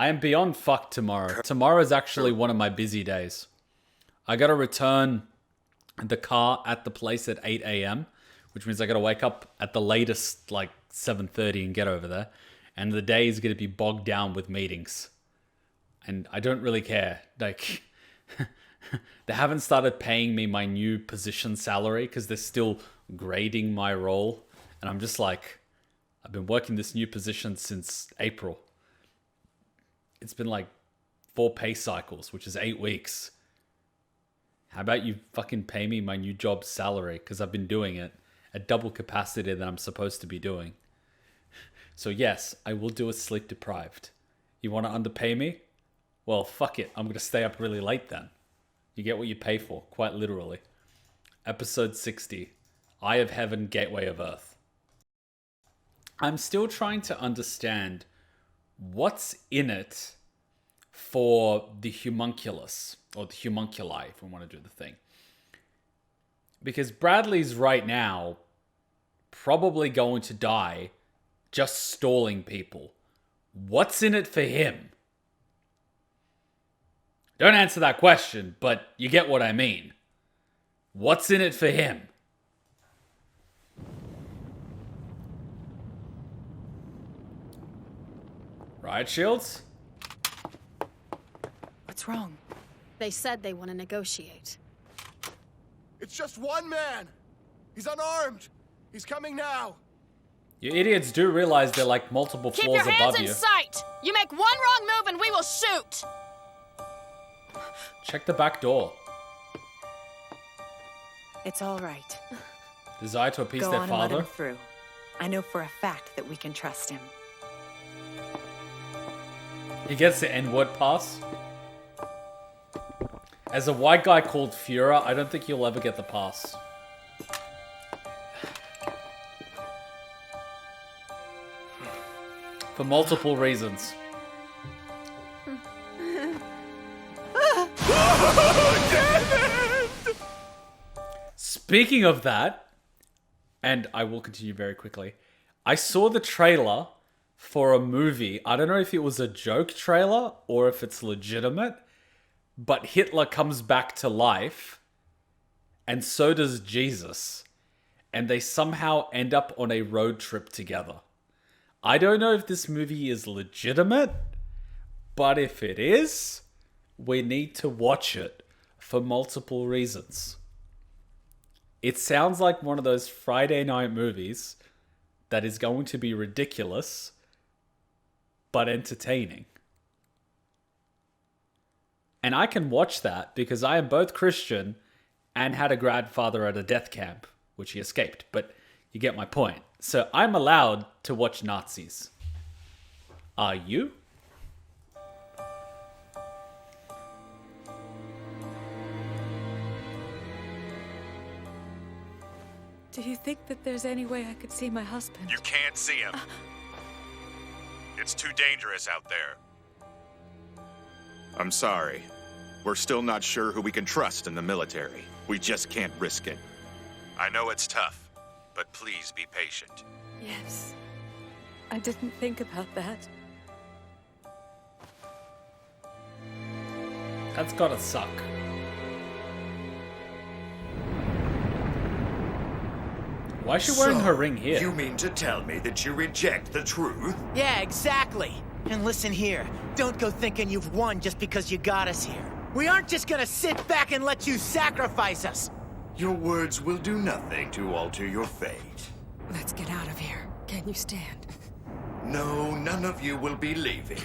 I am beyond fucked tomorrow. Tomorrow is actually one of my busy days. I gotta return the car at the place at 8 a.m., which means I gotta wake up at the latest, like 7:30 and get over there. And the day is gonna be bogged down with meetings. And I don't really care. Like, they haven't started paying me my new position salary because they're still grading my role. And I'm just like, I've been working this new position since April. It's been like 4 pay cycles, which is 8 weeks. How about you fucking pay me my new job salary? Because I've been doing it at double capacity that I'm supposed to be doing. So yes, I will do a sleep deprived. You want to underpay me? Well, fuck it. I'm going to stay up really late then. You get what you pay for, quite literally. Episode 60. Eye of Heaven, Gateway of Earth. I'm still trying to understand what's in it for the homunculus, or the homunculi, if we want to do the thing. Because Bradley's right now probably going to die just stalling people. What's in it for him? Don't answer that question, but you get what I mean. What's in it for him? Riot shields? What's wrong? They said they want to negotiate. It's just one man. He's unarmed. He's coming now. You idiots do realize they're like multiple Keep floors your hands above in you. sight! You make one wrong move and we will shoot! Check the back door. It's all right. Desire to appease Go their on and let father? him through. I know for a fact that we can trust him. He gets the N-word pass. As a white guy called Führer, I don't think he'll ever get the pass. For multiple reasons. Speaking of that, and I will continue very quickly, I saw the trailer for a movie. I don't know if it was a joke trailer or if it's legitimate, but Hitler comes back to life, and so does Jesus, and they somehow end up on a road trip together. I don't know if this movie is legitimate, but if it is, we need to watch it for multiple reasons. It sounds like one of those Friday night movies that is going to be ridiculous, but entertaining. And I can watch that because I am both Christian and had a grandfather at a death camp, which he escaped. But you get my point. So I'm allowed to watch Nazis. Are you? Do you think that there's any way I could see my husband? You can't see him. It's too dangerous out there. I'm sorry. We're still not sure who we can trust in the military. We just can't risk it. I know it's tough, but please be patient. Yes. I didn't think about that. That's gotta suck. Why is she wearing her ring here? You mean to tell me that you reject the truth? Yeah, exactly. And listen here, don't go thinking you've won just because you got us here. We aren't just gonna sit back and let you sacrifice us. Your words will do nothing to alter your fate. Let's get out of here. Can you stand? No, none of you will be leaving.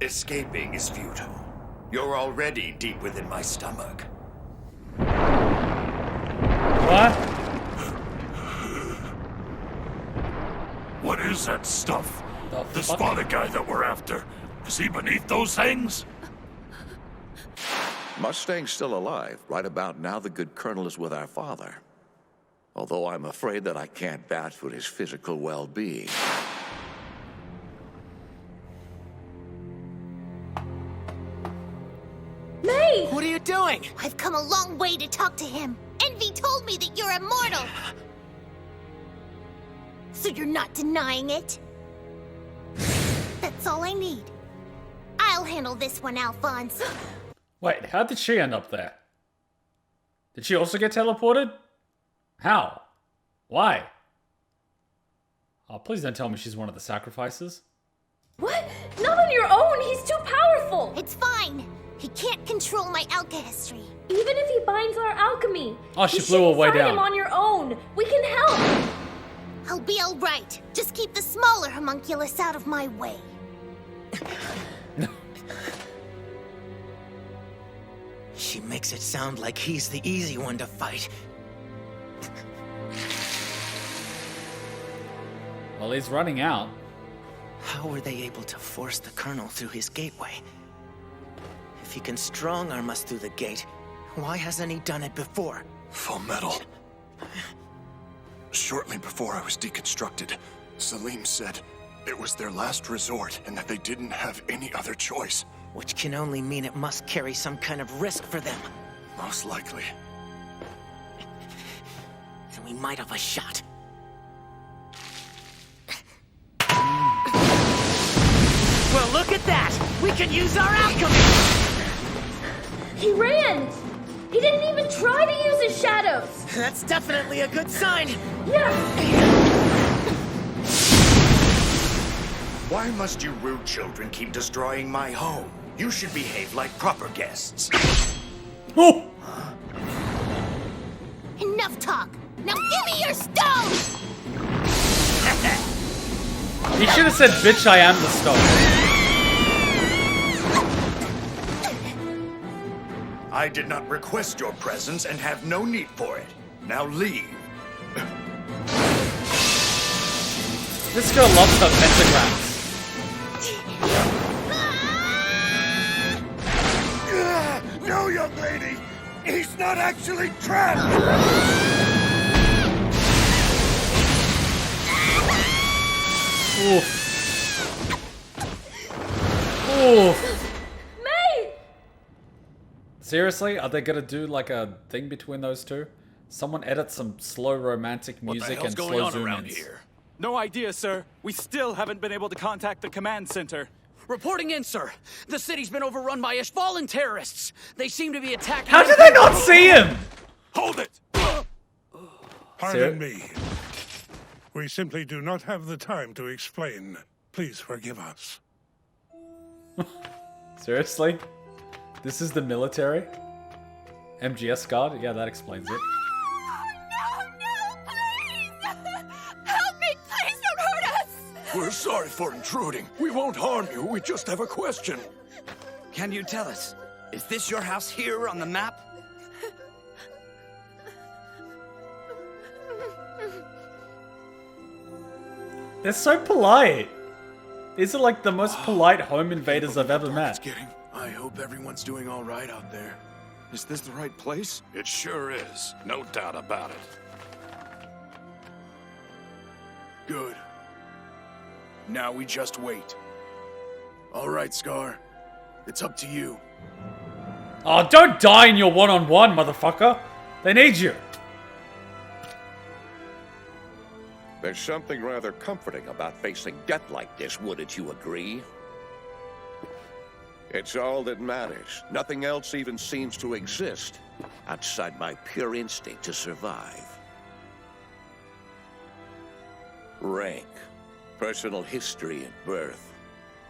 Escaping is futile. You're already deep within my stomach. What? What is that stuff? The fuck? spotted guy that we're after. Is he beneath those things? Mustang's still alive. Right about now, the good colonel is with our father. Although I'm afraid that I can't vouch for his physical well-being. May! What are you doing? I've come a long way to talk to him. Envy told me that you're immortal. So you're not denying it? That's all I need. I'll handle this one, Alphonse. Wait, how did she end up there? Did she also get teleported? How? Why? Oh, please don't tell me she's one of the sacrifices. What? Not on your own! He's too powerful! It's fine. He can't control my alchemy. Even if he binds our alchemy, Oh, she flew her way down. him on your own. We can help. I'll be all right. Just keep the smaller homunculus out of my way. She makes it sound like he's the easy one to fight. Well, he's running out. How were they able to force the Colonel through his gateway? If he can strong-arm us through the gate, why hasn't he done it before? Fullmetal. Shortly before I was deconstructed, Salim said it was their last resort and that they didn't have any other choice. Which can only mean it must carry some kind of risk for them. Most likely. Then we might have a shot. Well, look at that! We can use our alchemy! He ran! He didn't even try to use his shadows! That's definitely a good sign! Yeah! Why must you rude children keep destroying my home? You should behave like proper guests. Oh! Enough talk. Now give me your stone! He should have said, bitch, I am the stone. I did not request your presence and have no need for it. Now leave. This girl loves her pentagrams. No, young lady! He's not actually trapped! Oof. Oof. May! Seriously? Are they gonna do like a thing between those two? Someone edit some slow romantic music and slow zoom-ins. No idea, sir. We still haven't been able to contact the command center. Reporting in, sir. The city's been overrun by Ishvalan terrorists. They seem to be attacking... How did they not see him? Hold it! Pardon me. We simply do not have the time to explain. Please forgive us. Seriously? This is the military? MGS guard? Yeah, that explains it. We're sorry for intruding. We won't harm you. We just have a question. Can you tell us? Is this your house here on the map? They're so polite. These are like the most polite home invaders I've ever met. I hope everyone's doing all right out there. Is this the right place? It sure is. No doubt about it. Good. Now we just wait. All right, Scar. It's up to you. Oh, don't die in your one-on-one, motherfucker. They need you. There's something rather comforting about facing death like this, wouldn't you agree? It's all that matters. Nothing else even seems to exist outside my pure instinct to survive. Rank, personal history and birth,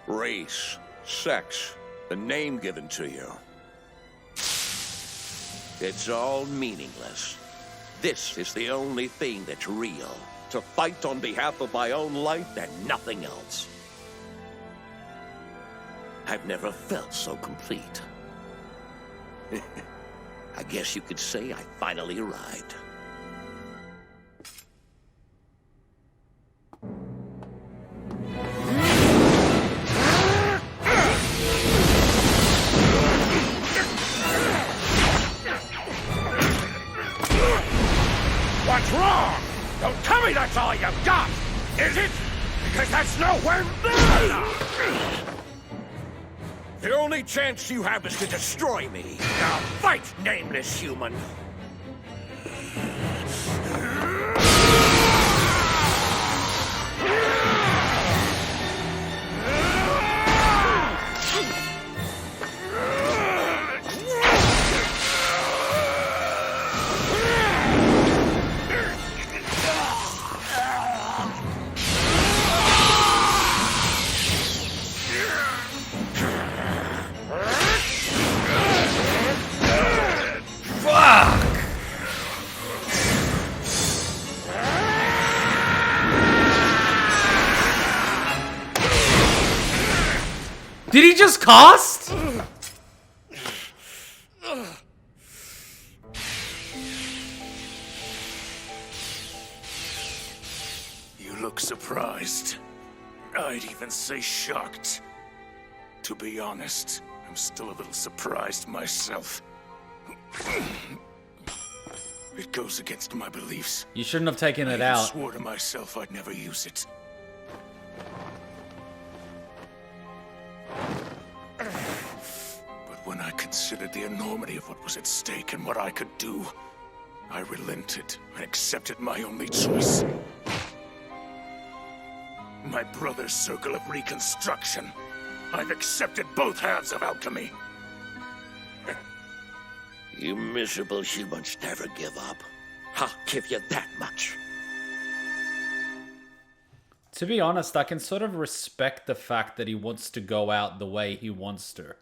race, sex, the name given to you. It's all meaningless. This is the only thing that's real. To fight on behalf of my own life and nothing else. I've never felt so complete. I guess you could say I finally arrived. What's wrong? Don't tell me that's all you've got! Is it? Because that's nowhere near enough! The only chance you have is to destroy me. Now fight, nameless human! Did he just cast? You look surprised. I'd even say shocked. To be honest, I'm still a little surprised myself. It goes against my beliefs. You shouldn't have taken it I out. swore to myself I'd never use it. But when I considered the enormity of what was at stake and what I could do, I relented and accepted my only choice. My brother's circle of reconstruction. I've accepted both halves of alchemy. You miserable humans never give up. I'll give you that much. To be honest, I can sort of respect the fact that he wants to go out the way he wants to.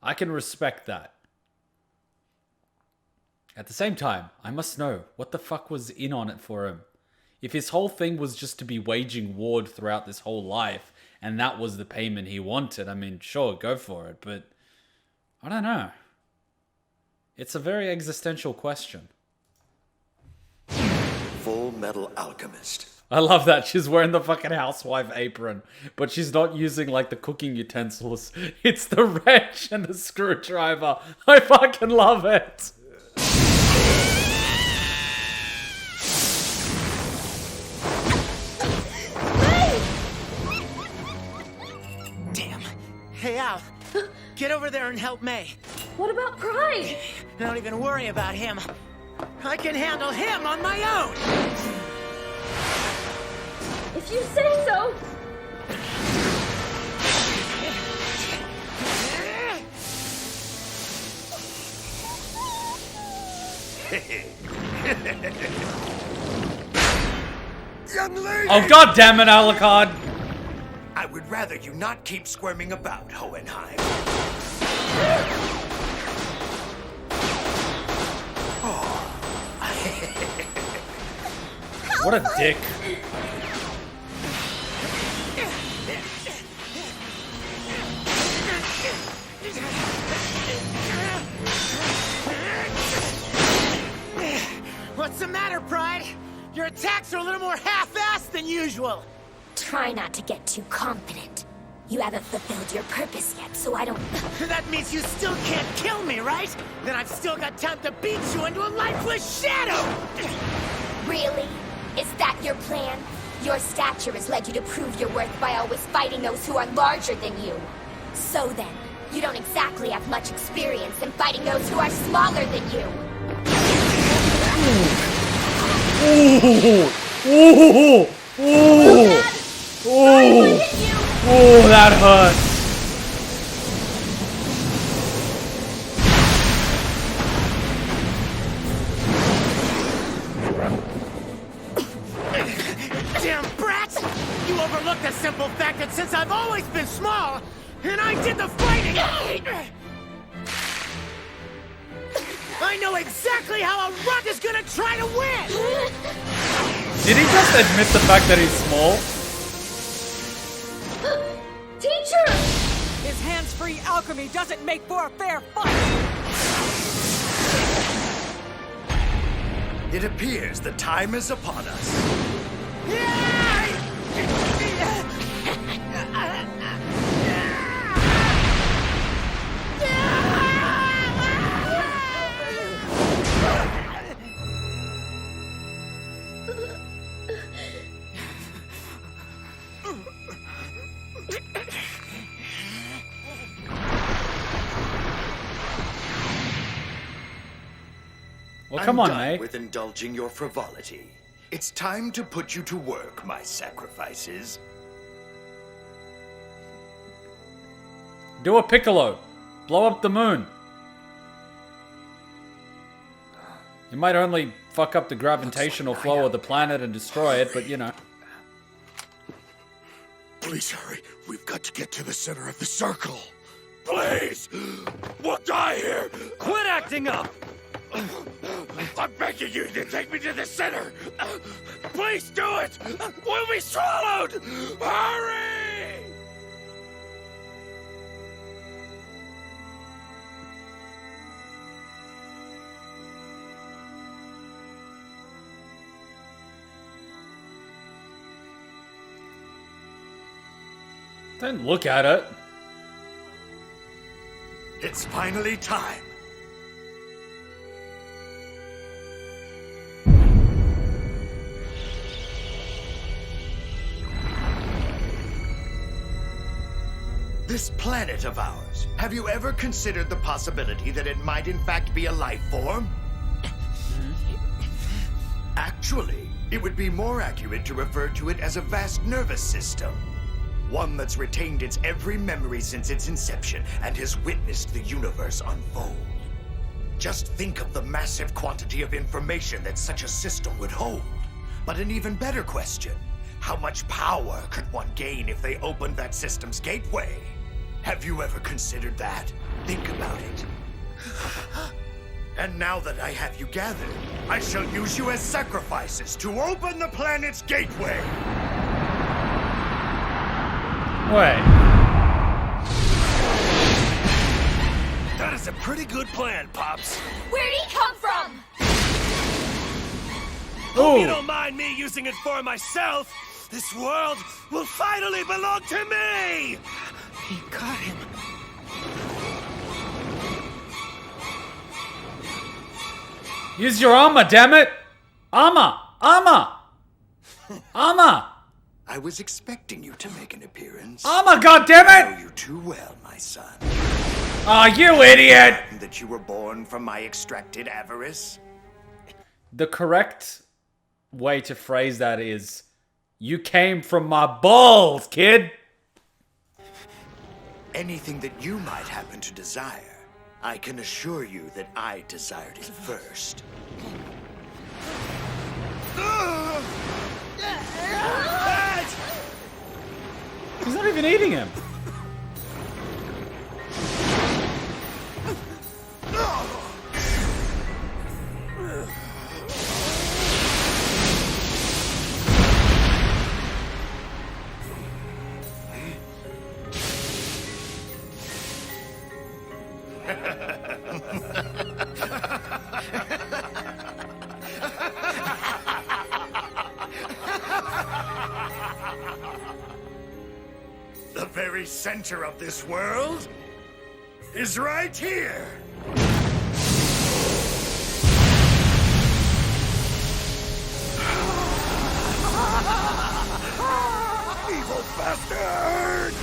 I can respect that. At the same time, I must know, what the fuck was in on it for him? If his whole thing was just to be waging war throughout this whole life, and that was the payment he wanted, I mean, sure, go for it, but I don't know. It's a very existential question. Fullmetal Alchemist. I love that. She's wearing the fucking housewife apron, but she's not using, like, the cooking utensils. It's the wrench and the screwdriver. I fucking love it. Damn. Hey, Al. Get over there and help May. What about Pride? Don't even worry about him. I can handle him on my own. If you say so. Young lady! Oh, god damn it, Alucard! I would rather you not keep squirming about, Hohenheim. What a dick. What's the matter, Pride? Your attacks are a little more half-assed than usual. Try not to get too confident. You haven't fulfilled your purpose yet, so I don't... That means you still can't kill me, right? Then I've still got time to beat you into a lifeless shadow! Really? Is that your plan? Your stature has led you to prove your worth by always fighting those who are larger than you. So then, you don't exactly have much experience in fighting those who are smaller than you. Ooh! Ooh! Ooh! Ooh! Oh, that hurts. Damn brats! You overlooked the simple fact that since I've always been small, and I did the fighting, I know exactly how a rock is gonna try to win! Did he just admit the fact that he's small? Teacher! His hands-free alchemy doesn't make for a fair fight! It appears the time is upon us. Well, come on, I'm done mate. with indulging your frivolity. It's time to put you to work, my sacrifices. Do a Piccolo. Blow up the moon. You might only fuck up the gravitational flow of the planet and destroy it, but you know. Please hurry. We've got to get to the center of the circle. Please! We'll die here! Quit acting up! I'm begging you to take me to the center! Please do it! We'll be swallowed! Hurry! Don't look at it. It's finally time. This planet of ours, have you ever considered the possibility that it might in fact be a life form? Actually, it would be more accurate to refer to it as a vast nervous system. One that's retained its every memory since its inception and has witnessed the universe unfold. Just think of the massive quantity of information that such a system would hold. But an even better question, how much power could one gain if they opened that system's gateway? Have you ever considered that? Think about it. And now that I have you gathered, I shall use you as sacrifices to open the planet's gateway! Wait. That is a pretty good plan, Pops. Where'd he come from? Hope you don't mind me using it for myself. This world will finally belong to me! He got him. Use your armor, damn it! Armor! Armor! Armor! I was expecting you to make an appearance. Armor, goddammit! I know you too well, my son. Ah, you idiot! That you were born from my extracted avarice? The correct way to phrase that is, you came from my balls, kid! Anything that you might happen to desire, I can assure you that I desired it first. He's not even eating him. The very center of this world is right here. Evil bastard!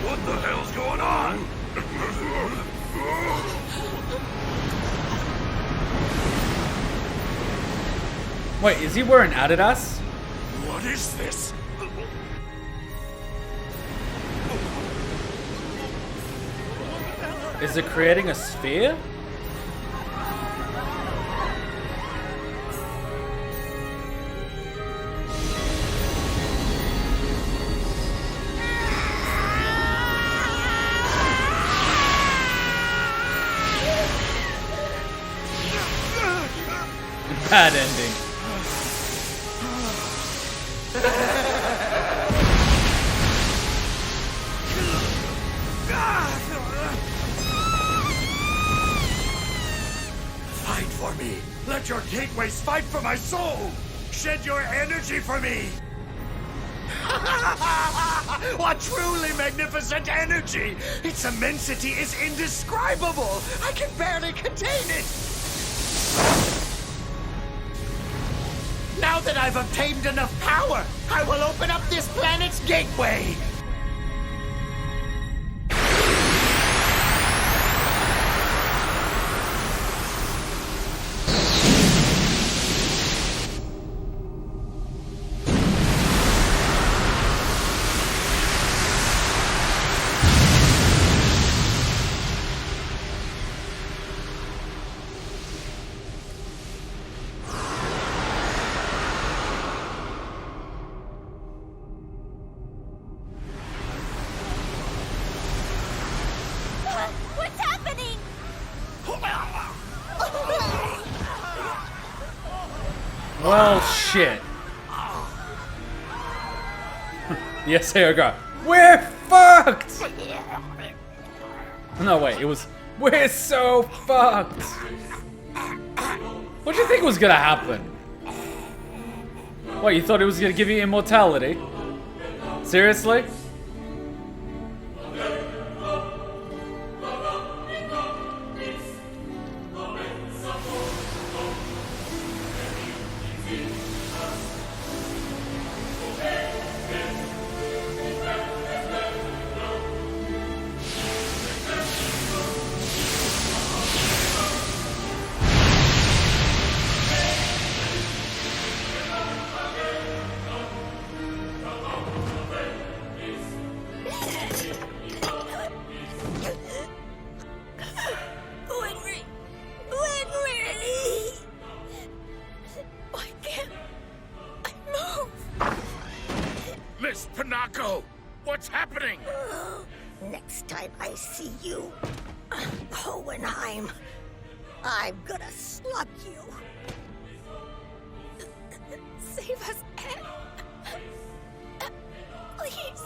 What the hell's going on? Wait, is he wearing Adidas? What is this? Is it creating a sphere? Bad ending. Fight for me. Let your gateways fight for my soul. Shed your energy for me. What truly magnificent energy! Its immensity is indescribable. I can barely contain it. Now that I've obtained enough power, I will open up this planet's gateway! Well, shit. Yes, here we go. We're fucked! No, wait, it was... We're so fucked! What do you think was gonna happen? What, you thought it was gonna give you immortality? Seriously? Miss Pinocchio, what's happening? Next time I see you, Hohenheim, I'm gonna slug you. Save us, Ed. Please.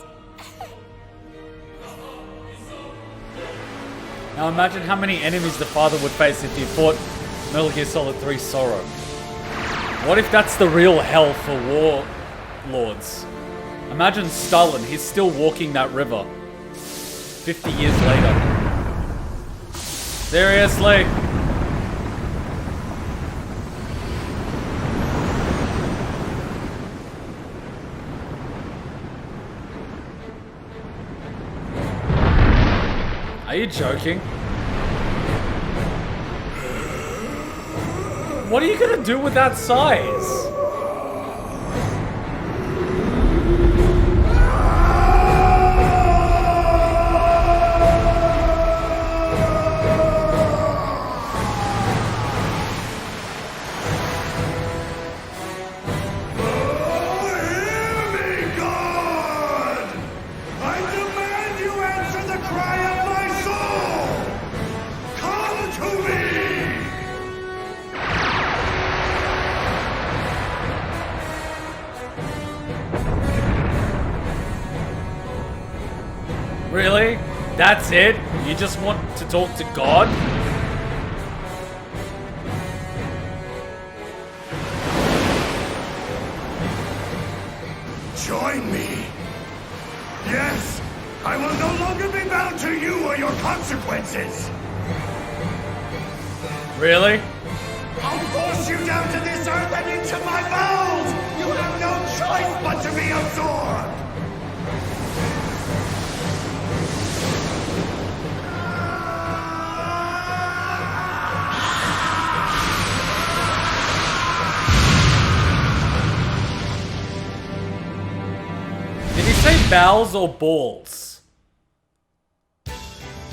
Now imagine how many enemies the father would face if he fought Metal Gear Solid 3 Sorrow. What if that's the real hell for warlords? Imagine Stalin, he's still walking that river 50 years later. Seriously? Are you joking? What are you gonna do with that size? Really? That's it? You just want to talk to God? Join me. Yes, I will no longer be bound to you or your consequences. Really? I'll force you down to this earth and into my bowels! You have no choice but to be absorbed! Did he say bowels or balls?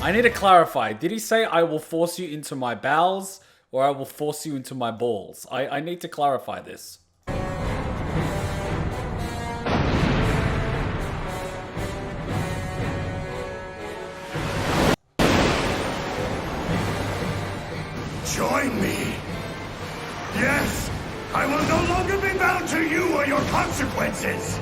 I need to clarify. Did he say I will force you into my bowels or I will force you into my balls? I need to clarify this. Join me. Yes, I will no longer be bound to you or your consequences.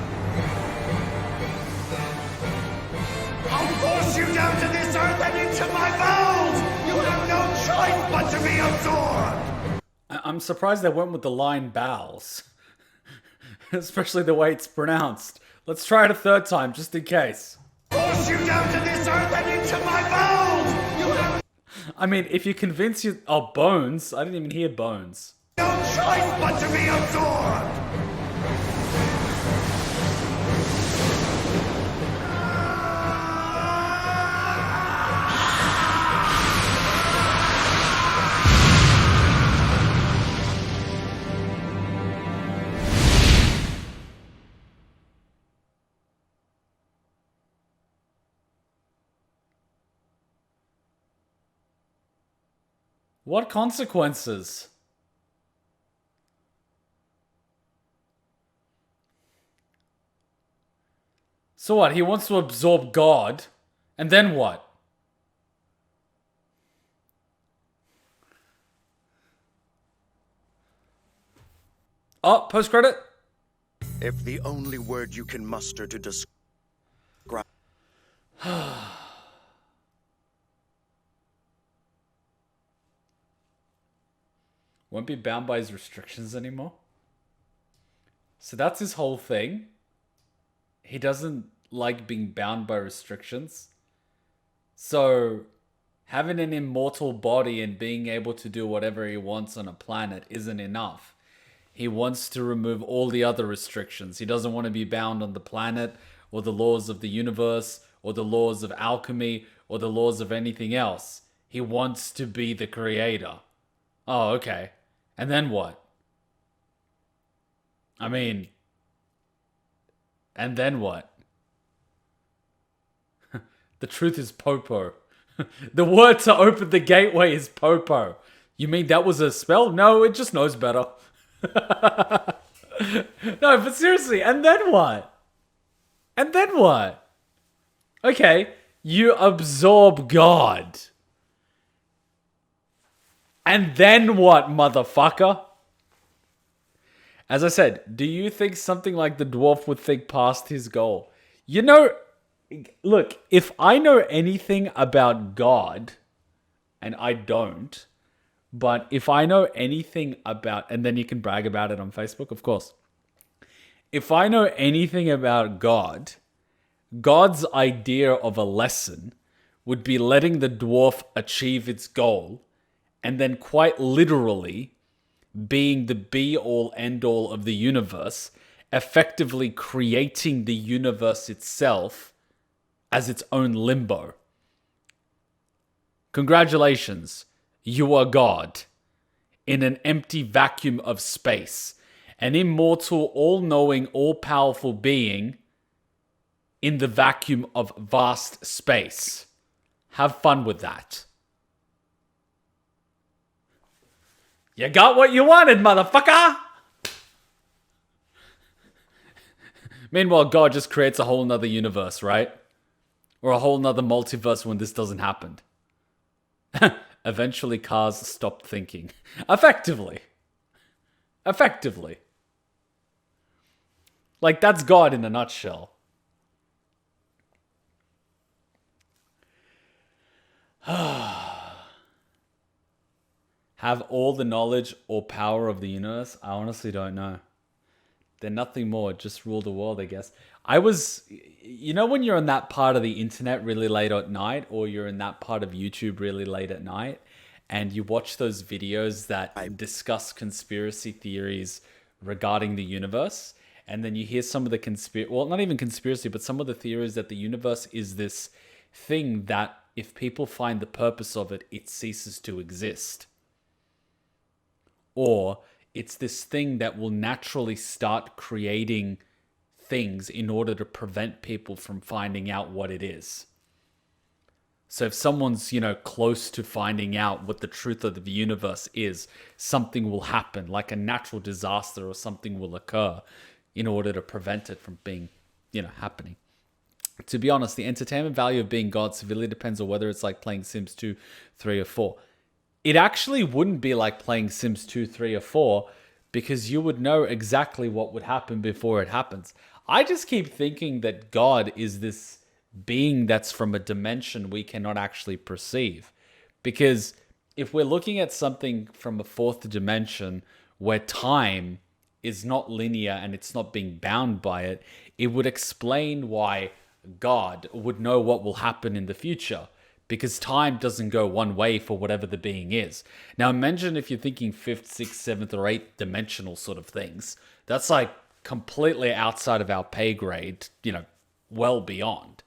I'll force you down to this earth and into my bowels! You have no choice but to be absorbed! I'm surprised they went with the line bowels. Especially the way it's pronounced. Let's try it a third time, just in case. Force you down to this earth and into my bowels! You have I mean, if you convince you... Oh, bones? I didn't even hear bones. no choice but to be absorbed! What consequences? So what? He wants to absorb God, and then what? Oh, post-credit? If the only word you can muster to describe... Won't be bound by his restrictions anymore. So that's his whole thing. He doesn't like being bound by restrictions. So having an immortal body and being able to do whatever he wants on a planet isn't enough. He wants to remove all the other restrictions. He doesn't want to be bound on the planet or the laws of the universe or the laws of alchemy or the laws of anything else. He wants to be the creator. Oh, okay. And then what? I mean, and then what? The truth is Popo. The word to open the gateway is Popo. You mean that was a spell? No, it just knows better. No, but seriously, and then what? And then what? Okay, you absorb God. And then what, motherfucker? As I said, do you think something like the dwarf would think past his goal? You know, look, if I know anything about God, and I don't, but if I know anything about, and then you can brag about it on Facebook, of course. If I know anything about God, God's idea of a lesson would be letting the dwarf achieve its goal, and then quite literally being the be-all, end-all of the universe, effectively creating the universe itself as its own limbo. Congratulations, you are God in an empty vacuum of space, an immortal, all-knowing, all-powerful being in the vacuum of vast space. Have fun with that. You got what you wanted, motherfucker! Meanwhile, God just creates a whole nother universe, right? Or a whole nother multiverse when this doesn't happen. Eventually, cars stopped thinking. Effectively. Effectively. Like, that's God in a nutshell. Have all the knowledge or power of the universe? I honestly don't know. They're nothing more, just rule the world, I guess. You know when you're on that part of the internet really late at night, or you're in that part of YouTube really late at night, and you watch those videos that discuss conspiracy theories regarding the universe, and then you hear some of the well, not even conspiracy, but some of the theories that the universe is this thing that if people find the purpose of it, it ceases to exist. Or it's this thing that will naturally start creating things in order to prevent people from finding out what it is. So if someone's, close to finding out what the truth of the universe is, something will happen, like a natural disaster or something will occur in order to prevent it from being, happening. To be honest, the entertainment value of being God severely depends on whether it's like playing Sims 2, 3, or 4. It actually wouldn't be like playing Sims 2, 3, or 4 because you would know exactly what would happen before it happens. I just keep thinking that God is this being that's from a dimension we cannot actually perceive. Because if we're looking at something from a fourth dimension where time is not linear and it's not being bound by it, it would explain why God would know what will happen in the future. Because time doesn't go one way for whatever the being is. Now imagine if you're thinking 5th, 6th, 7th, or 8th dimensional sort of things. That's like completely outside of our pay grade, well beyond.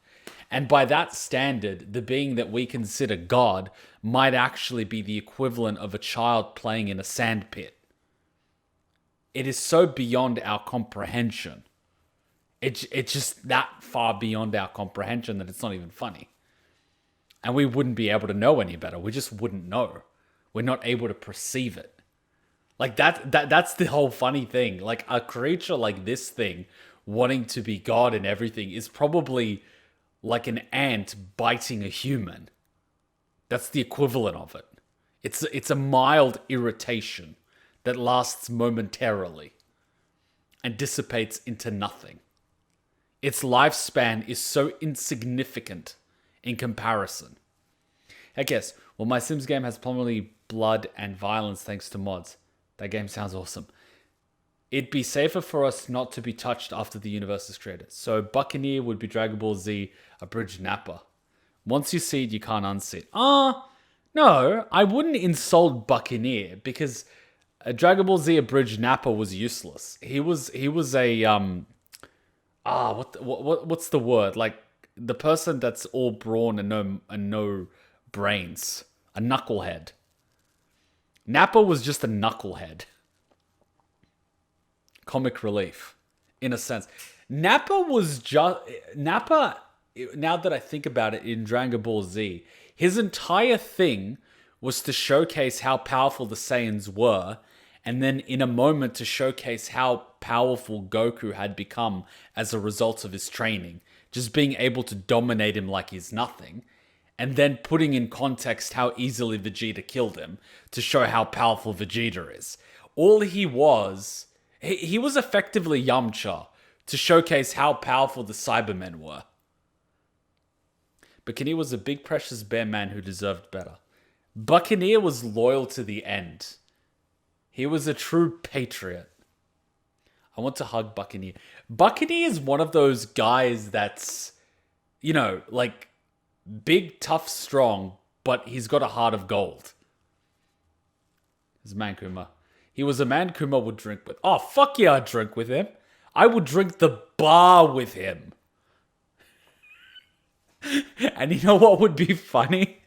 And by that standard, the being that we consider God might actually be the equivalent of a child playing in a sandpit. It is so beyond our comprehension. It's just that far beyond our comprehension that it's not even funny. And we wouldn't be able to know any better. We just wouldn't know. We're not able to perceive it. Like that's the whole funny thing. Like a creature like this thing wanting to be God and everything is probably like an ant biting a human. That's the equivalent of it. It's a mild irritation that lasts momentarily. and dissipates into nothing. Its lifespan is so insignificant in comparison. Heck yes, well, my Sims game has primarily blood and violence thanks to mods. That game sounds awesome. It'd be safer for us not to be touched after the universe is created. So Buccaneer would be Dragon Ball Z Abridged Nappa. Once you see it, you can't unsee it. No, I wouldn't insult Buccaneer because Dragon Ball Z Abridged Nappa was useless. He was a what's the word? Like the person that's all brawn and no brains. A knucklehead. Nappa was just a knucklehead. Comic relief, in a sense. Nappa, now that I think about it, in Dragon Ball Z, his entire thing was to showcase how powerful the Saiyans were, and then in a moment to showcase how powerful Goku had become as a result of his training, just being able to dominate him like he's nothing, and then putting in context how easily Vegeta killed him to show how powerful Vegeta is. All he was effectively Yamcha to showcase how powerful the Cybermen were. Buccaneer was a big precious bear man who deserved better. Buccaneer was loyal to the end. He was a true patriot. I want to hug Buccaneer. Buccaneer is one of those guys that's, like big, tough, strong, but he's got a heart of gold. He's a man, Kuma. He was a man Kuma would drink with. Oh, fuck yeah, I'd drink with him. I would drink the bar with him. And you know what would be funny?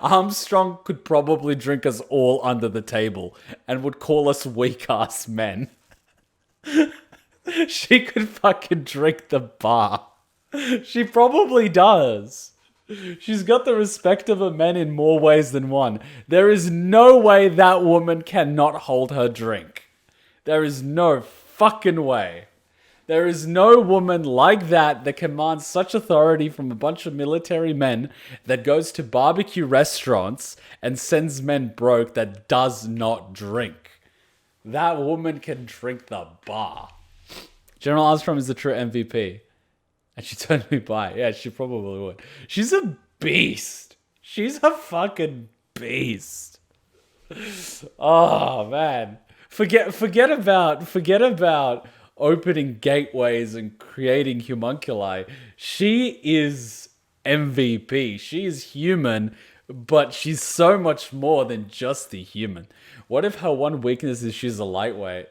Armstrong could probably drink us all under the table and would call us weak-ass men. She could fucking drink the bar. She probably does. She's got the respect of a man in more ways than one. There is no way that woman cannot hold her drink. There is no fucking way. There is no woman like that commands such authority from a bunch of military men that goes to barbecue restaurants and sends men broke that does not drink. That woman can drink the bar. General Armstrong is the true MVP. And she turned me by. Yeah, she probably would. She's a beast. She's a fucking beast. Oh, man. Forget about opening gateways and creating homunculi. She is MVP. She is human, but she's so much more than just the human. What if her one weakness is she's a lightweight?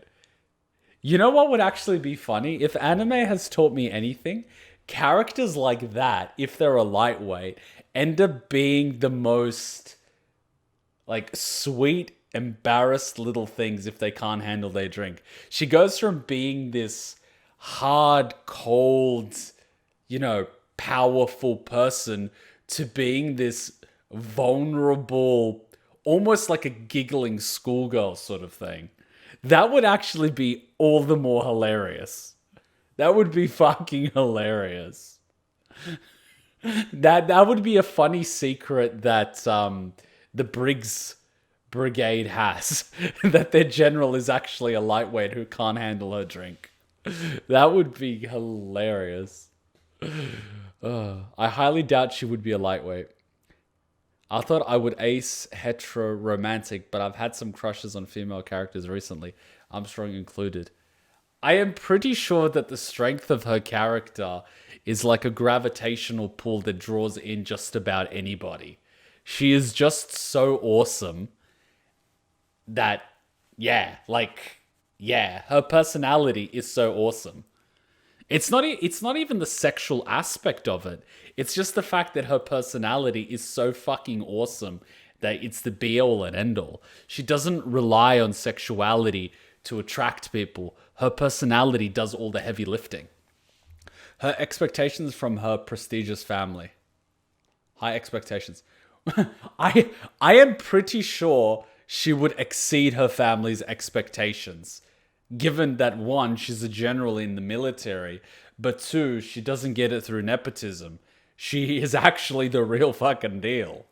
You know what would actually be funny? If anime has taught me anything, characters like that, if they're a lightweight, end up being the most, like, sweet, embarrassed little things if they can't handle their drink. She goes from being this hard, cold, powerful person to being this vulnerable, almost like a giggling schoolgirl sort of thing. That would actually be all the more hilarious. That would be fucking hilarious. That would be a funny secret that the Briggs Brigade has. That their general is actually a lightweight who can't handle her drink. That would be hilarious. I highly doubt she would be a lightweight. I thought I would ace hetero-romantic, but I've had some crushes on female characters recently, Armstrong included. I am pretty sure that the strength of her character is like a gravitational pull that draws in just about anybody. She is just so awesome that, her personality is so awesome. It's not even the sexual aspect of it. It's just the fact that her personality is so fucking awesome that it's the be-all and end-all. She doesn't rely on sexuality to attract people. Her personality does all the heavy lifting. Her expectations from her prestigious family. High expectations. I am pretty sure she would exceed her family's expectations. Given that, one, she's a general in the military, but two, she doesn't get it through nepotism. She is actually the real fucking deal.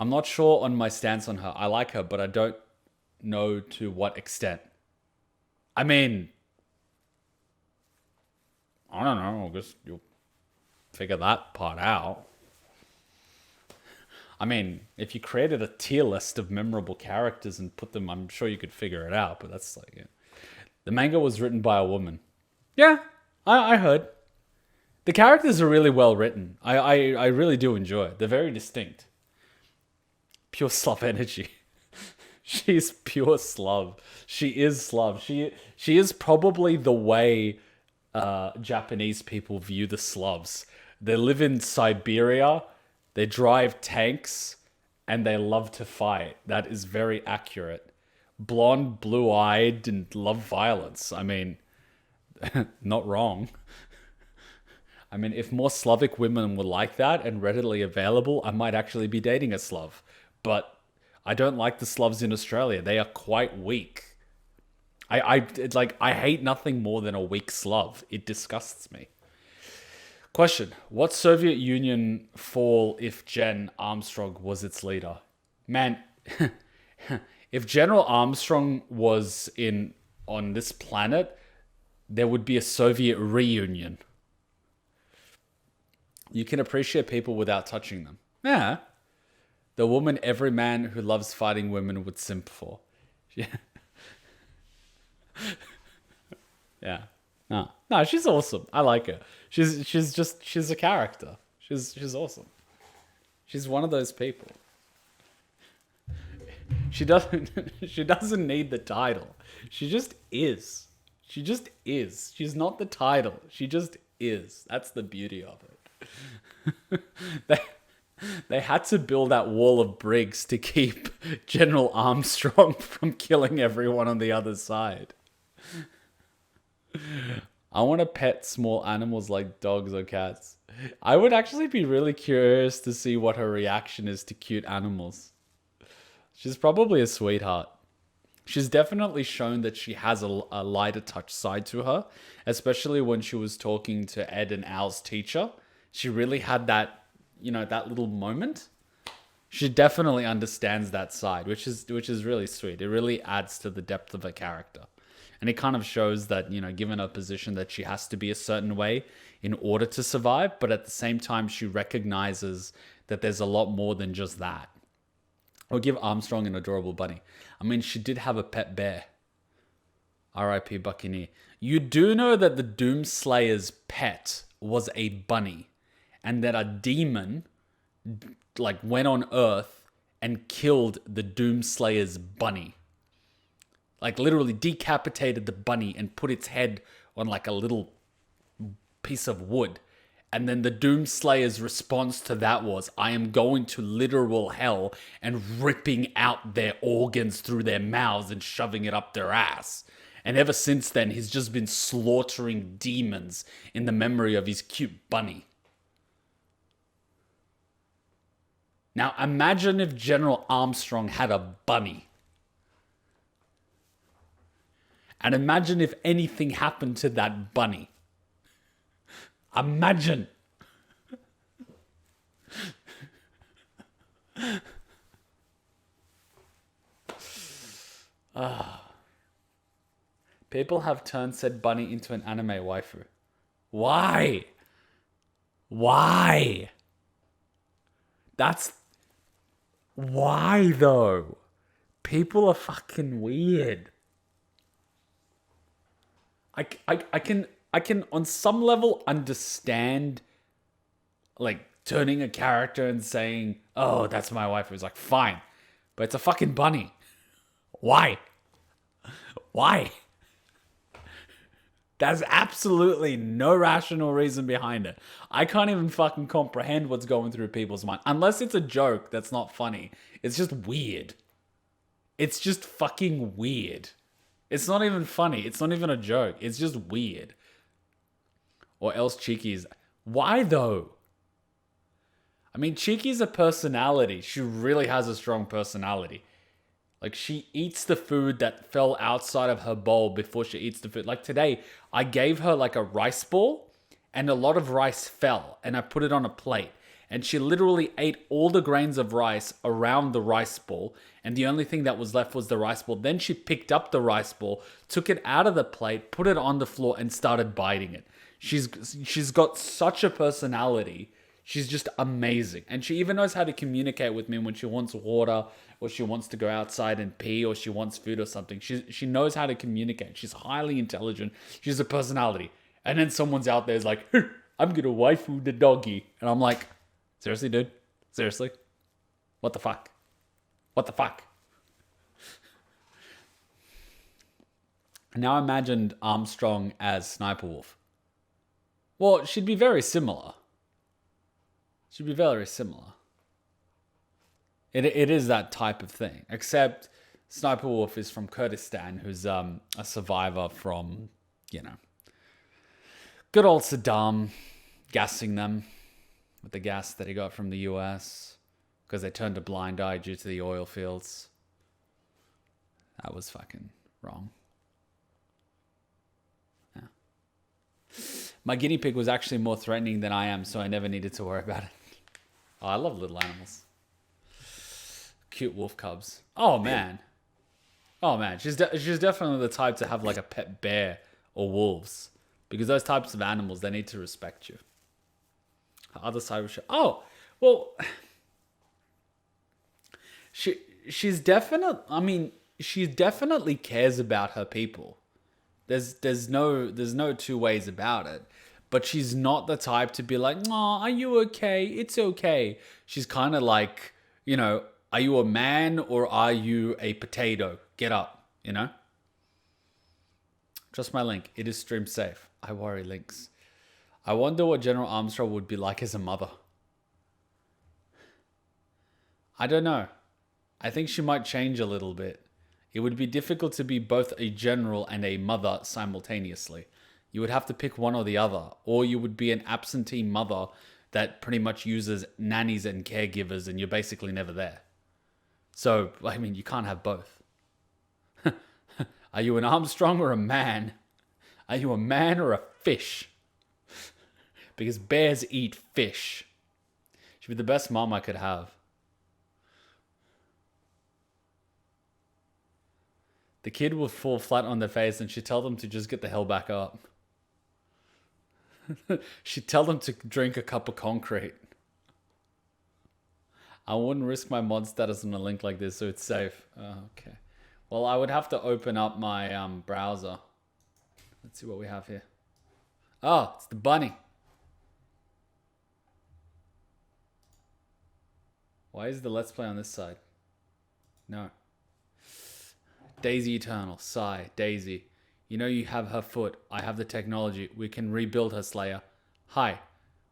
I'm not sure on my stance on her. I like her, but I don't know to what extent. I mean, I don't know. I guess you'll figure that part out. I mean, if you created a tier list of memorable characters and put them, I'm sure you could figure it out. But that's like, yeah. The manga was written by a woman. Yeah, I heard. The characters are really well written. I really do enjoy it. They're very distinct. Pure Slav energy. She's pure Slav. She is Slav. She is probably the way Japanese people view the Slavs. They live in Siberia. They drive tanks, and they love to fight. That is very accurate. Blonde, blue-eyed, and love violence. I mean, not wrong. I mean, if more Slavic women were like that and readily available, I might actually be dating a Slav. But I don't like the Slavs in Australia. They are quite weak. It's like, I hate nothing more than a weak Slav. It disgusts me. Question. What Soviet Union fall if Gen Armstrong was its leader? Man, if General Armstrong was on this planet, there would be a Soviet reunion. You can appreciate people without touching them. Yeah. The woman every man who loves fighting women would simp for. Yeah. Yeah. No, she's awesome. I like her. She's a character. She's awesome. She's one of those people. She doesn't need the title. She just is. She just is. She's not the title. She just is. That's the beauty of it. They had to build that wall of bricks to keep General Armstrong from killing everyone on the other side. I want to pet small animals like dogs or cats. I would actually be really curious to see what her reaction is to cute animals. She's probably a sweetheart. She's definitely shown that she has a lighter touch side to her, especially when she was talking to Ed and Al's teacher. She really had that, that little moment. She definitely understands that side, which is really sweet. It really adds to the depth of her character. And it kind of shows that, given her position, that she has to be a certain way in order to survive. But at the same time, she recognizes that there's a lot more than just that. I'll give Armstrong an adorable bunny. I mean, she did have a pet bear. R.I.P. Buccaneer. You do know that the Doomslayer's pet was a bunny. And that a demon, went on Earth and killed the Doomslayer's bunny. Literally decapitated the bunny and put its head on a little piece of wood. And then the Doomslayer's response to that was, I am going to literal hell and ripping out their organs through their mouths and shoving it up their ass. And ever since then, he's just been slaughtering demons in the memory of his cute bunny. Now imagine if General Armstrong had a bunny. And imagine if anything happened to that bunny. Imagine. People have turned said bunny into an anime waifu. Why? Why? Why though? People are fucking weird. I can on some level understand turning a character and saying, oh, that's my wife. It was fine. But it's a fucking bunny. Why? Why? There's absolutely no rational reason behind it. I can't even fucking comprehend what's going through people's mind. Unless it's a joke that's not funny. It's just weird. It's just fucking weird. It's not even funny. It's not even a joke. It's just weird. Or else Cheeky's. Why though? I mean, Cheeky's a personality. She really has a strong personality. She eats the food that fell outside of her bowl before she eats the food. Today, I gave her a rice ball and a lot of rice fell and I put it on a plate. And she literally ate all the grains of rice around the rice ball. And the only thing that was left was the rice ball. Then she picked up the rice ball, took it out of the plate, put it on the floor and started biting it. She's got such a personality. She's just amazing. And she even knows how to communicate with me when she wants water or she wants to go outside and pee or she wants food or something. She knows how to communicate. She's highly intelligent. She's a personality. And then someone's out there is like, I'm going to waifu the doggy. And I'm like, seriously, dude? Seriously? What the fuck? What the fuck? Now imagined Armstrong as Sniper Wolf. Well, she'd be very similar. She'd be very similar. It is that type of thing. Except Sniper Wolf is from Kurdistan, who's a survivor from, you know, good old Saddam gassing them with the gas that he got from the US because they turned a blind eye due to the oil fields. That was fucking wrong. My guinea pig was actually more threatening than I am, so I never needed to worry about it. Oh, I love little animals. Cute wolf cubs. Oh, man. Oh, man. She's definitely the type to have like a pet bear or wolves. Because those types of animals, they need to respect you. Other side of oh, well. She's definitely, I mean, she definitely cares about her people. There's no two ways about it. But she's not the type to be like, "Aw, are you okay? It's okay." She's kind of like, you know, are you a man or are you a potato? Get up, you know? Trust my link. It is stream safe. I worry links. I wonder what General Armstrong would be like as a mother. I don't know. I think she might change a little bit. It would be difficult to be both a general and a mother simultaneously. You would have to pick one or the other, or you would be an absentee mother that pretty much uses nannies and caregivers and you're basically never there. So, I mean, you can't have both. Are you an Armstrong or a man? Are you a man or a fish? Because bears eat fish. She'd be the best mom I could have. The kid would fall flat on their face and she'd tell them to just get the hell back up. She'd tell them to drink a cup of concrete. I wouldn't risk my mod status on a link like this, so it's safe. Oh, okay. Well, I would have to open up my browser. Let's see what we have here. Oh, it's the bunny. Why is the Let's Play on this side? No. Daisy Eternal. Sigh. Daisy. You know you have her foot. I have the technology. We can rebuild her, Slayer. Hi.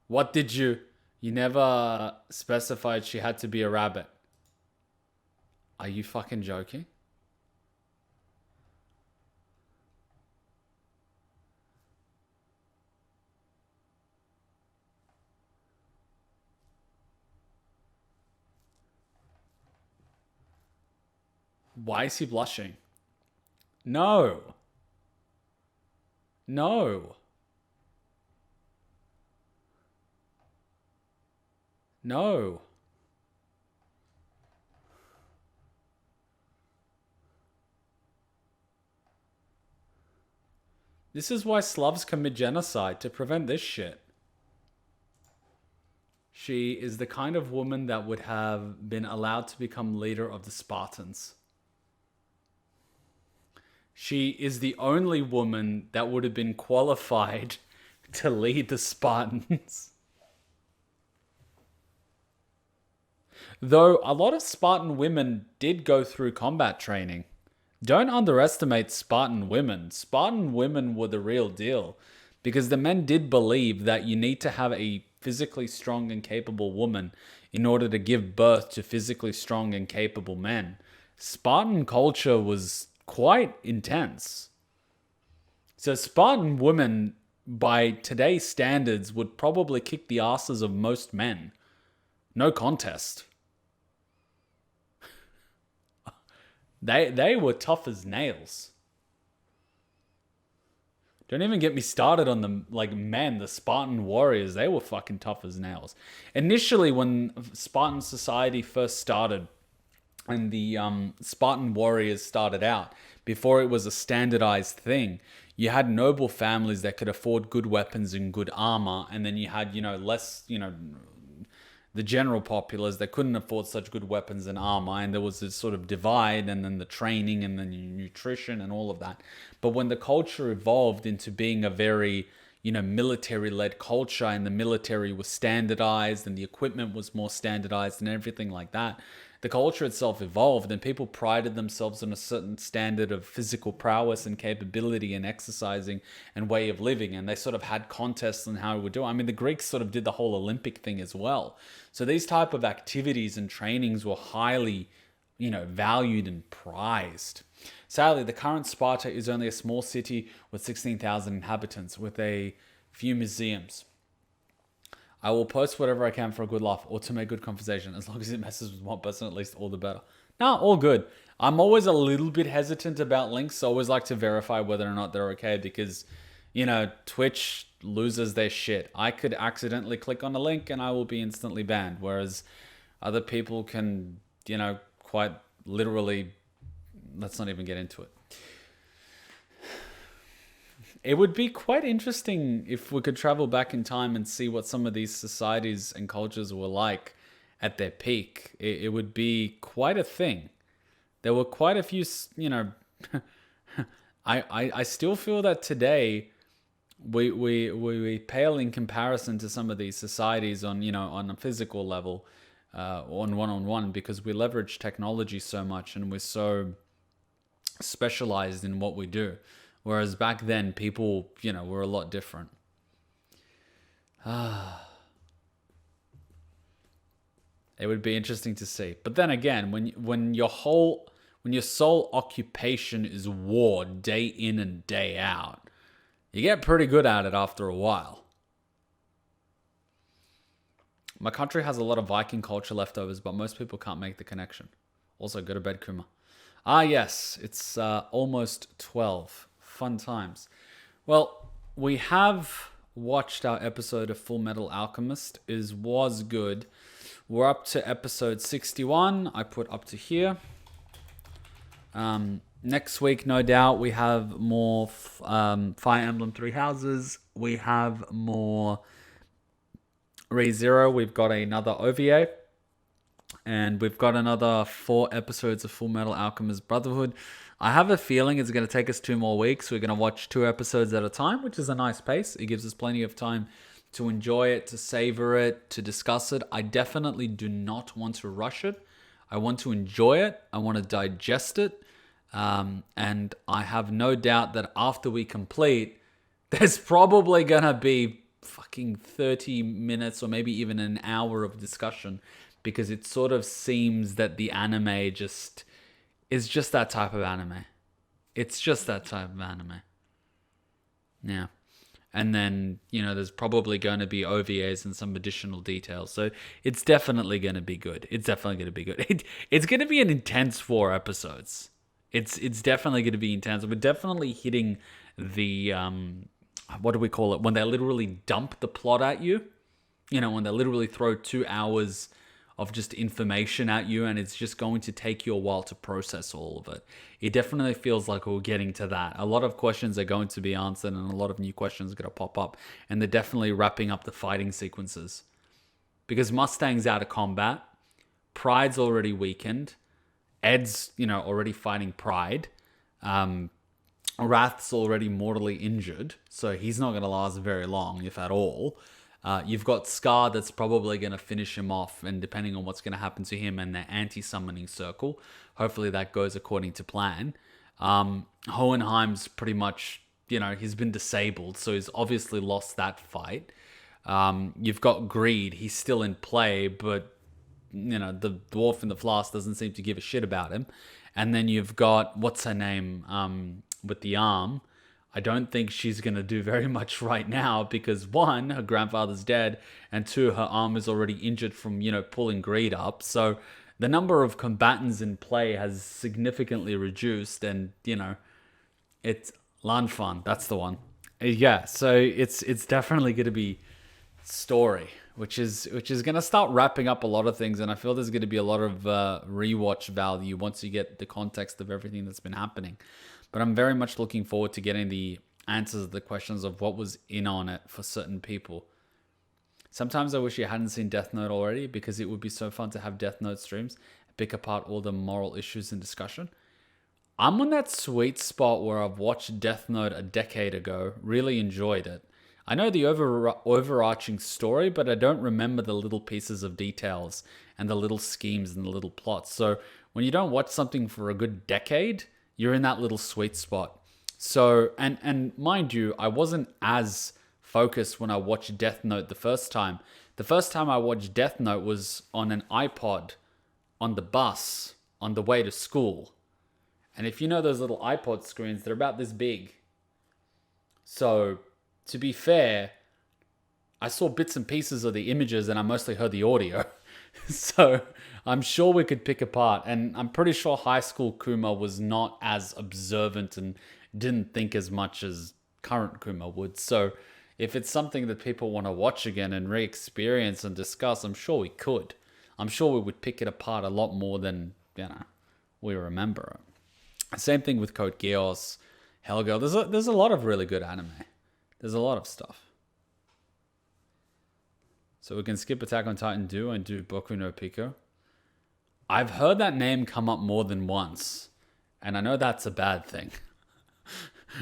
What did you... You never specified she had to be a rabbit. Are you fucking joking? Why is he blushing? No. No. No. This is why Slavs commit genocide, to prevent this shit. She is the kind of woman that would have been allowed to become leader of the Spartans. She is the only woman that would have been qualified to lead the Spartans. Though a lot of Spartan women did go through combat training. Don't underestimate Spartan women. Spartan women were the real deal. Because the men did believe that you need to have a physically strong and capable woman in order to give birth to physically strong and capable men. Spartan culture was quite intense. So Spartan women, by today's standards, would probably kick the asses of most men. No contest. They were tough as nails. Don't even get me started on the men, the Spartan warriors. They were fucking tough as nails. Initially, when Spartan society first started, and the Spartan warriors started out, before it was a standardized thing, you had noble families that could afford good weapons and good armor, and then you had, less, the general populace that couldn't afford such good weapons and armor, and there was this sort of divide, and then the training and then nutrition and all of that. But when the culture evolved into being a very, military-led culture, and the military was standardized and the equipment was more standardized and everything like that, the culture itself evolved, and people prided themselves on a certain standard of physical prowess and capability and exercising and way of living, and they sort of had contests on how it would do. I mean, the Greeks sort of did the whole Olympic thing as well. So these type of activities and trainings were highly, valued and prized. Sadly, the current Sparta is only a small city with 16,000 inhabitants with a few museums. I will post whatever I can for a good laugh or to make good conversation. As long as it messes with one person, at least all the better. No, all good. I'm always a little bit hesitant about links. So I always like to verify whether or not they're okay because, Twitch loses their shit. I could accidentally click on a link and I will be instantly banned. Whereas other people can, quite literally, let's not even get into it. It would be quite interesting if we could travel back in time and see what some of these societies and cultures were like at their peak. It would be quite a thing. There were quite a few, I still feel that today we pale in comparison to some of these societies on, on a physical level, on one-on-one, because we leverage technology so much and we're so specialized in what we do. Whereas back then, people, were a lot different. It would be interesting to see. But then again, when your sole occupation is war day in and day out, you get pretty good at it after a while. My country has a lot of Viking culture leftovers, but most people can't make the connection. Also, go to bed, Kuma. Ah, yes, it's almost 12. Fun times. Well, we have watched our episode of Fullmetal Alchemist. It was good. We're up to episode 61. I put up to here. Next week, no doubt, we have more Fire Emblem Three Houses. We have more ReZero. We've got another OVA. And we've got another 4 episodes of Fullmetal Alchemist Brotherhood. I have a feeling it's going to take us 2 more weeks. We're going to watch 2 episodes at a time, which is a nice pace. It gives us plenty of time to enjoy it, to savor it, to discuss it. I definitely do not want to rush it. I want to enjoy it. I want to digest it. And I have no doubt that after we complete, there's probably going to be fucking 30 minutes or maybe even an hour of discussion, because it sort of seems that the anime is just that type of anime. It's just that type of anime. Yeah. And then, there's probably going to be OVAs and some additional details. So it's definitely going to be good. It's definitely going to be good. It's going to be an intense 4 episodes. It's definitely going to be intense. We're definitely hitting the, what do we call it? When they literally dump the plot at you. When they literally throw 2 hours of just information at you, and it's just going to take you a while to process all of it. It definitely feels like we're getting to that. A lot of questions are going to be answered, and a lot of new questions are going to pop up, and they're definitely wrapping up the fighting sequences. Because Mustang's out of combat, Pride's already weakened, Ed's, already fighting Pride, Wrath's already mortally injured, so he's not going to last very long, if at all. You've got Scar that's probably going to finish him off, and depending on what's going to happen to him and the anti-summoning circle, hopefully that goes according to plan. Hohenheim's pretty much, he's been disabled, so he's obviously lost that fight. You've got Greed, he's still in play, but, the dwarf in the flask doesn't seem to give a shit about him. And then you've got, what's her name, with the arm. I don't think she's going to do very much right now because 1, her grandfather's dead, and 2, her arm is already injured from, pulling Greed up. So the number of combatants in play has significantly reduced, and, it's Lanfan, that's the one. Yeah, so it's definitely going to be story, which is going to start wrapping up a lot of things, and I feel there's going to be a lot of rewatch value once you get the context of everything that's been happening. But I'm very much looking forward to getting the answers the questions of what was in on it for certain people. Sometimes I wish you hadn't seen Death Note already, because it would be so fun to have Death Note streams and pick apart all the moral issues in discussion. I'm on that sweet spot where I've watched Death Note a decade ago, really enjoyed it. I know the overarching story, but I don't remember the little pieces of details and the little schemes and the little plots. So when you don't watch something for a good decade, you're in that little sweet spot. So, and mind you, I wasn't as focused when I watched Death Note the first time. The first time I watched Death Note was on an iPod on the bus on the way to school. And if you know those little iPod screens, they're about this big. So, to be fair, I saw bits and pieces of the images and I mostly heard the audio. So, I'm sure we could pick apart. And I'm pretty sure high school Kuma was not as observant and didn't think as much as current Kuma would. So, if it's something that people want to watch again and re-experience and discuss, I'm sure we could. I'm sure we would pick it apart a lot more than, we remember it. Same thing with Code Geass, Hellgirl. There's a lot of really good anime. There's a lot of stuff. So we can skip Attack on Titan Do and do Boku no Pico. I've heard that name come up more than once, and I know that's a bad thing.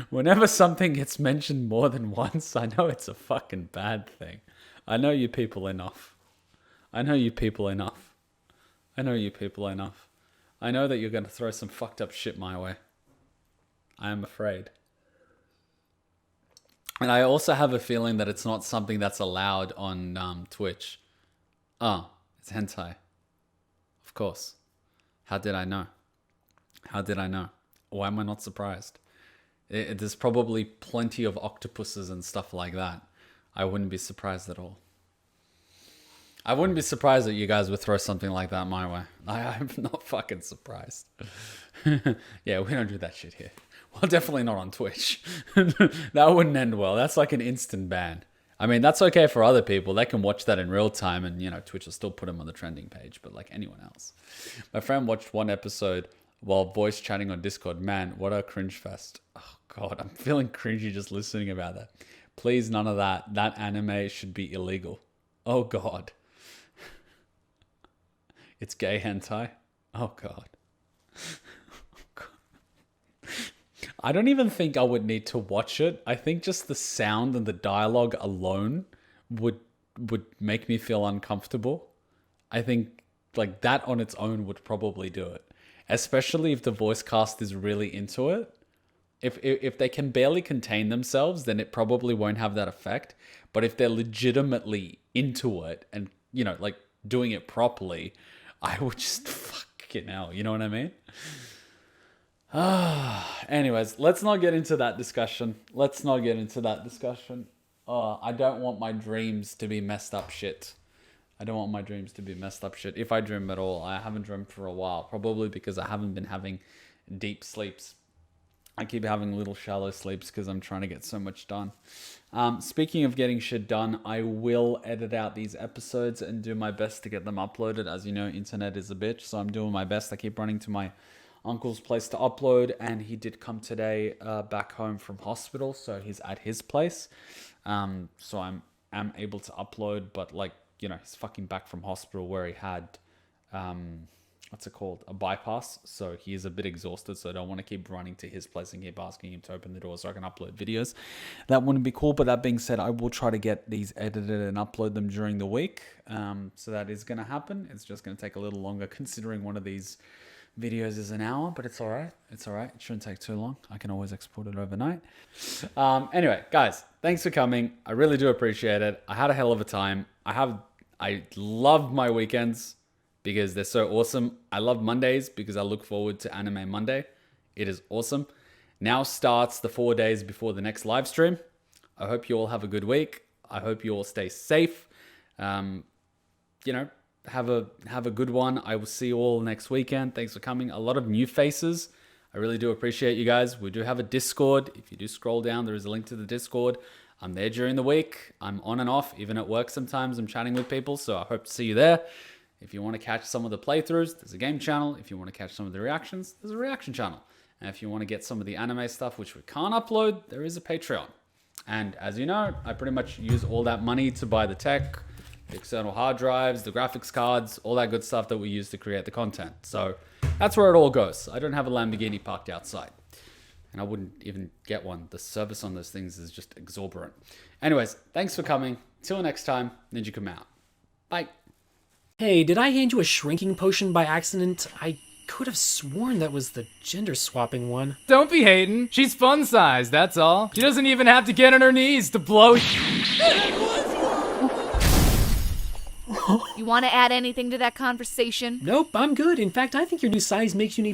Whenever something gets mentioned more than once, I know it's a fucking bad thing. I know you people enough. I know you people enough. I know you people enough. I know that you're going to throw some fucked up shit my way. I am afraid. And I also have a feeling that it's not something that's allowed on Twitch. Oh, it's hentai. Of course. How did I know? How did I know? Why am I not surprised? There's probably plenty of octopuses and stuff like that. I wouldn't be surprised at all. I wouldn't be surprised that you guys would throw something like that my way. I'm not fucking surprised. Yeah, we don't do that shit here. Well, definitely not on Twitch. That wouldn't end well. That's like an instant ban. I mean, that's okay for other people. They can watch that in real time and, Twitch will still put them on the trending page. But like anyone else. My friend watched one episode while voice chatting on Discord. Man, what a cringe fest. Oh, God, I'm feeling cringy just listening about that. Please, none of that. That anime should be illegal. Oh, God. It's gay hentai? Oh, God. I don't even think I would need to watch it. I think just the sound and the dialogue alone would make me feel uncomfortable. I think like that on its own would probably do it. Especially if the voice cast is really into it. If they can barely contain themselves, then it probably won't have that effect. But if they're legitimately into it and, like doing it properly, I would just fucking hell. You know what I mean? Anyways, let's not get into that discussion. I don't want my dreams to be messed up shit. If I dream at all. I haven't dreamt for a while. Probably because I haven't been having deep sleeps. I keep having little shallow sleeps because I'm trying to get so much done. Speaking of getting shit done, I will edit out these episodes and do my best to get them uploaded. As you know, internet is a bitch, so I'm doing my best. I keep running to my uncle's place to upload, and he did come today back home from hospital, so he's at his place. So I'm able to upload, but he's fucking back from hospital where he had a bypass, so he is a bit exhausted, so I don't want to keep running to his place and keep asking him to open the door so I can upload videos. That wouldn't be cool, but that being said, I will try to get these edited and upload them during the week. So that is going to happen. It's just going to take a little longer considering one of these videos is an hour, but it's all right. It shouldn't take too long. I can always export it overnight. Anyway, guys, thanks for coming. I really do appreciate it. I had a hell of a time. I love my weekends because they're so awesome. I love Mondays because I look forward to Anime Monday. It is awesome. Now starts the 4 days before the next live stream. I hope you all have a good week. I hope you all stay safe. Have a good one. I will see you all next weekend. Thanks for coming. A lot of new faces. I really do appreciate you guys. We do have a Discord. If you do scroll down, there is a link to the Discord. I'm there during the week. I'm on and off, even at work sometimes. I'm chatting with people, so I hope to see you there. If you want to catch some of the playthroughs, there's a game channel. If you want to catch some of the reactions, there's a reaction channel. And if you want to get some of the anime stuff, which we can't upload, there is a Patreon. And as you know, I pretty much use all that money to buy the tech, the external hard drives, the graphics cards, all that good stuff that we use to create the content. So that's where it all goes. I don't have a Lamborghini parked outside. And I wouldn't even get one. The service on those things is just exorbitant. Anyways, thanks for coming. Till next time, Ninja Kuma out. Bye. Hey, did I hand you a shrinking potion by accident? I could have sworn that was the gender swapping one. Don't be hating. She's fun size, that's all. She doesn't even have to get on her knees to blow. You want to add anything to that conversation? Nope, I'm good. In fact, I think your new size makes you need